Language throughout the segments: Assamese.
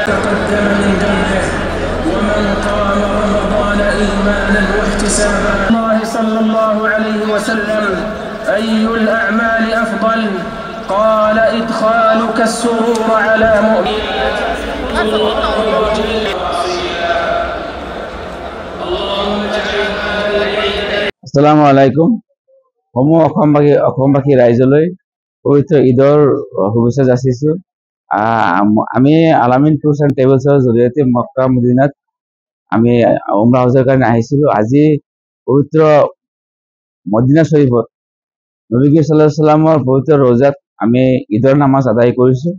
تقدم من ذنبه ومن قام رمضان إيمانا واحتسابا. الله صلى الله عليه وسلم: أي الأعمال أفضل؟ قال: إدخالك السرور على مؤمن. আসসালামু আলাইকুম। অসমবাসী ৰাইজলৈ পবিত্ৰ ঈদৰ শুভেচ্ছা যাচিছো। আমি আলামিন টুৰছ এণ্ড ট্ৰেভেলছৰ জৰিয়তে মক্কা মদিনাত আমি উমৰা হজৰ কাৰণে আহিছিলোঁ। আজি পবিত্ৰ মদিনা শ্বৰীফত নবী কৰীম সাল্লাল্লাহু আলাইহি ওয়াসাল্লামৰ পবিত্ৰ ৰজাত আমি ঈদৰ নামাজ আদায় কৰিছোঁ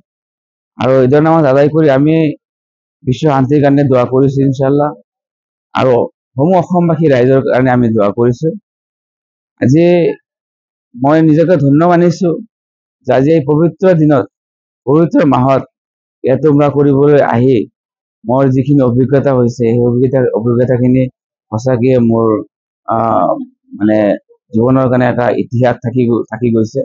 আৰু ঈদৰ নামাজ আদায় কৰি আমি বিশ্ব শান্তিৰ কাৰণে দোৱা কৰিছোঁ ইনশাআল্লাহ, আৰু সমূহ অসমবাসী ৰাইজৰ কাৰণে আমি দোৱা কৰিছোঁ। আজি মই নিজকে ধন্য মানিছোঁ যে আজি এই পবিত্ৰ দিনত, পবিত্ৰ মাহত ইয়াত উমৰা কৰিবলৈ আহি মোৰ যিখিনি অভিজ্ঞতা হৈছে, সেই অভিজ্ঞতাখিনি সঁচাকৈ মোৰ মানে জীৱনৰ কাৰণে এটা ইতিহাস থাকি গৈছে।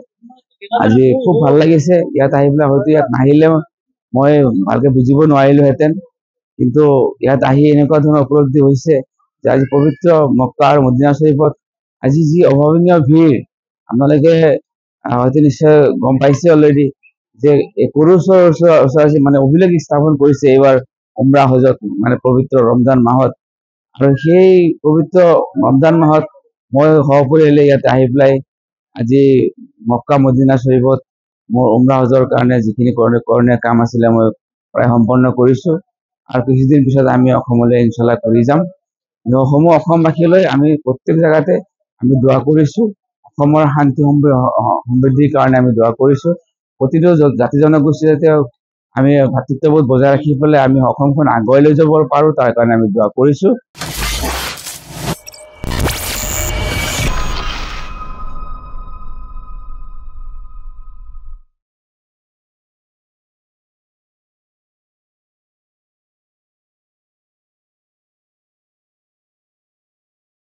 আজি খুব ভাল লাগিছে ইয়াত আহি পেলাই। হয়তো ইয়াত নাহিলে মই ভালকে বুজিব নোৱাৰিলোহেঁতেন, কিন্তু ইয়াত আহি এনেকুৱা ধৰণৰ উপলব্ধি হৈছে যে আজি পবিত্ৰ মক্কা আৰু মদিনা শ্বৰীফত আজি যি অভাৱনীয় ভিৰ, আপোনালোকে হয়তো নিশ্চয় গম পাইছে অলৰেডি যে কুৰুচৰ ওচৰা মানে অভিলেখ স্থাপন কৰিছে এইবাৰ উমৰা হজত, মানে পবিত্ৰ ৰমজান মাহত। আৰু সেই পবিত্ৰ ৰমজান মাহত মই সপৰিয়ালে ইয়াত আহি পেলাই আজি মক্কা মদিনা শ্বৰীফত মোৰ উমৰা হজৰ কাৰণে যিখিনি কৰণীয় কাম আছিলে মই প্ৰায় সম্পন্ন কৰিছোঁ, আৰু কিছুদিন পিছত আমি অসমলৈ ইনশাআল্লাহ ঘূৰি যাম। সমূহ অসমবাসীলৈ আমি প্ৰত্যেক জেগাতে আমি দোৱা কৰিছোঁ, অসমৰ শান্তি সমৃদ্ধিৰ কাৰণে আমি দোৱা কৰিছোঁ। প্ৰতিটো জাতি জনগোষ্ঠী যাতে আমি ভাতৃত্ববোধ বজাই ৰাখি পেলাই আমি অসমখন আগুৱাই লৈ যাব পাৰোঁ, তাৰ কাৰণে আমি দোৱা কৰিছোঁ।